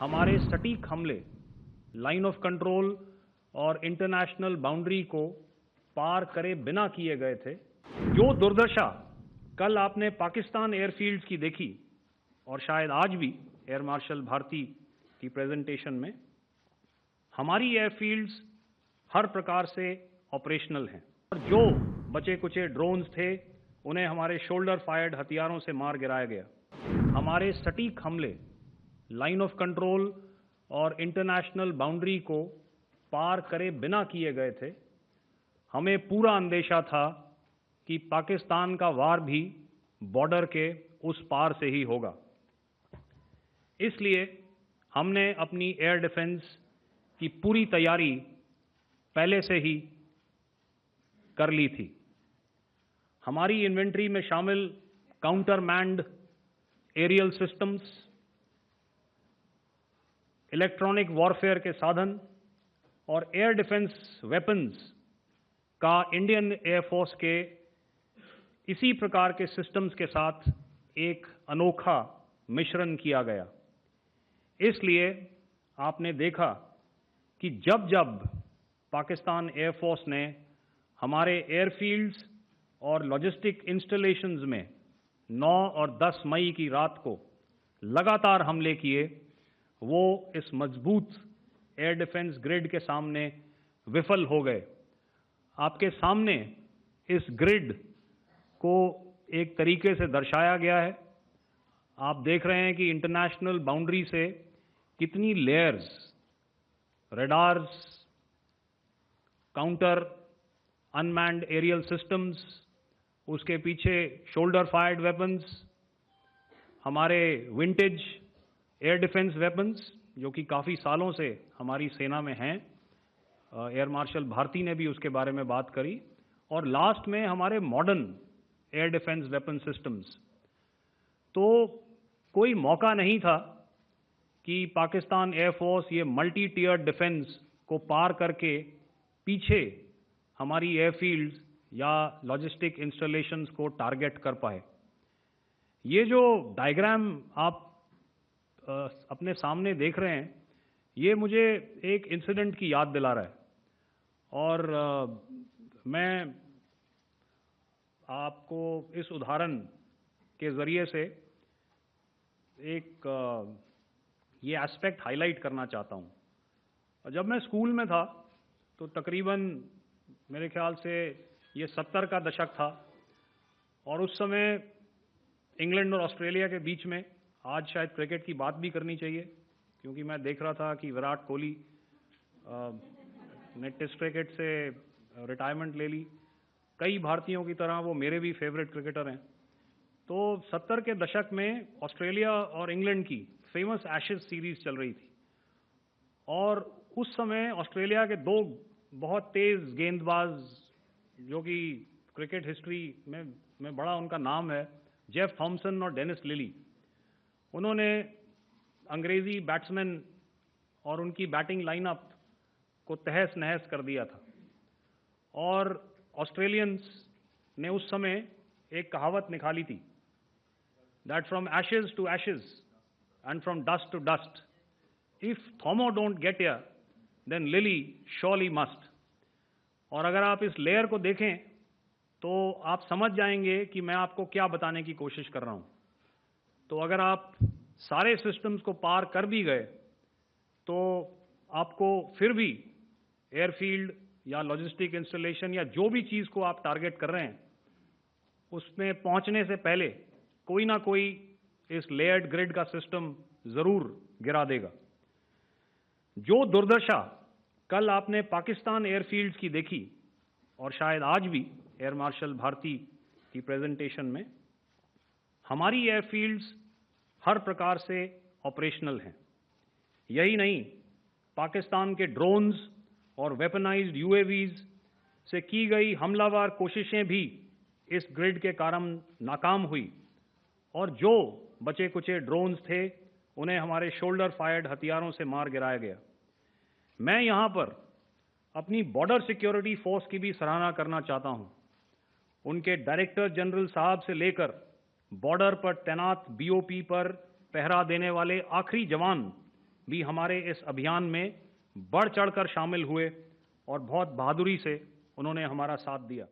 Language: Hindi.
हमारे सटीक हमले लाइन ऑफ कंट्रोल और इंटरनेशनल बाउंड्री को पार करे बिना किए गए थे। जो दुर्दशा कल आपने पाकिस्तान एयरफील्ड्स की देखी और शायद आज भी एयर मार्शल भारती की प्रेजेंटेशन में, हमारी एयरफील्ड्स हर प्रकार से ऑपरेशनल हैं और जो बचे कुचे ड्रोन्स थे उन्हें हमारे शोल्डर फायर्ड हथियारों से मार गिराया गया। हमारे सटीक हमले लाइन ऑफ कंट्रोल और इंटरनेशनल बाउंड्री को पार करे बिना किए गए थे। हमें पूरा अंदेशा था कि पाकिस्तान का वार भी बॉर्डर के उस पार से ही होगा। इसलिए हमने अपनी एयर डिफेंस की पूरी तैयारी पहले से ही कर ली थी। हमारी इन्वेंट्री में शामिल counter manned aerial systems, electronic warfare के साधन और एयर डिफेंस वेपन्स का इंडियन एयरफोर्स के इसी प्रकार के सिस्टम्स के साथ एक अनोखा मिश्रण किया गया। इसलिए आपने देखा कि जब जब पाकिस्तान एयरफोर्स ने हमारे एयरफील्ड्स और लॉजिस्टिक इंस्टॉलेशंस में 9 और 10 मई की रात को लगातार हमले किए, वो इस मजबूत एयर डिफेंस ग्रिड के सामने विफल हो गए। आपके सामने इस ग्रिड को एक तरीके से दर्शाया गया है। आप देख रहे हैं कि इंटरनेशनल बाउंड्री से कितनी layers, radars, counter unmanned aerial systems, उसके पीछे शोल्डर फायर्ड वेपन्स, हमारे विंटेज एयर डिफेंस वेपन्स जो कि काफ़ी सालों से हमारी सेना में हैं। एयर मार्शल भारती ने भी उसके बारे में बात करी। और लास्ट में हमारे modern air defence weapon systems. तो कोई मौका नहीं था कि पाकिस्तान एयरफोर्स ये मल्टी टियर डिफेंस को पार करके पीछे हमारी एयरफील्ड्स या लॉजिस्टिक इंस्टॉलेशंस को टारगेट कर पाए। ये जो डायग्राम आप अपने सामने देख रहे हैं, ये मुझे एक इंसिडेंट की याद दिला रहा है। और मैं आपको इस उदाहरण के ज़रिए से एक ये एस्पेक्ट हाईलाइट करना चाहता हूँ। जब मैं स्कूल में था तो तकरीबन मेरे ख्याल से ये 70 का दशक था और उस समय इंग्लैंड और ऑस्ट्रेलिया के बीच में, आज शायद क्रिकेट की बात भी करनी चाहिए क्योंकि मैं देख रहा था कि विराट कोहली ने टेस्ट क्रिकेट से रिटायरमेंट ले ली। कई भारतीयों की तरह वो मेरे भी फेवरेट क्रिकेटर हैं। तो 70 के दशक में ऑस्ट्रेलिया और इंग्लैंड की फेमस एशेज सीरीज चल रही थी और उस समय ऑस्ट्रेलिया के दो बहुत तेज गेंदबाज जो कि क्रिकेट हिस्ट्री में बड़ा उनका नाम है, जेफ थॉमसन और डेनिस लिली, उन्होंने अंग्रेजी बैट्समैन और उनकी बैटिंग लाइनअप को तहस नहस कर दिया था। और ऑस्ट्रेलियंस ने उस समय एक कहावत निकाली थी, that from ashes to ashes and from dust to dust, if Thommo don't get here then Lillee surely must. और अगर आप इस लेयर को देखें तो आप समझ जाएंगे कि मैं आपको क्या बताने की कोशिश कर रहा हूं। तो अगर आप सारे सिस्टम्स को पार कर भी गए तो आपको फिर भी एयरफील्ड या लॉजिस्टिक इंस्टॉलेशन या जो भी चीज़ को आप टारगेट कर रहे हैं उसमें पहुंचने से पहले कोई ना कोई इस लेयर्ड ग्रिड का सिस्टम ज़रूर गिरा देगा। जो दुर्दशा कल आपने पाकिस्तान एयरफील्ड्स की देखी और शायद आज भी एयर मार्शल भारती की प्रेजेंटेशन में, हमारी एयरफील्ड्स हर प्रकार से ऑपरेशनल हैं। यही नहीं, पाकिस्तान के ड्रोन्स और वेपनाइज्ड यूएवीज से की गई हमलावर कोशिशें भी इस ग्रिड के कारण नाकाम हुई और जो बचे कुचे ड्रोन्स थे उन्हें हमारे शोल्डर फायर्ड हथियारों से मार गिराया गया। मैं यहाँ पर अपनी बॉर्डर सिक्योरिटी फोर्स की भी सराहना करना चाहता हूँ। उनके डायरेक्टर जनरल साहब से लेकर बॉर्डर पर तैनात बीओपी पर पहरा देने वाले आखिरी जवान भी हमारे इस अभियान में बढ़ चढ़कर शामिल हुए और बहुत बहादुरी से उन्होंने हमारा साथ दिया।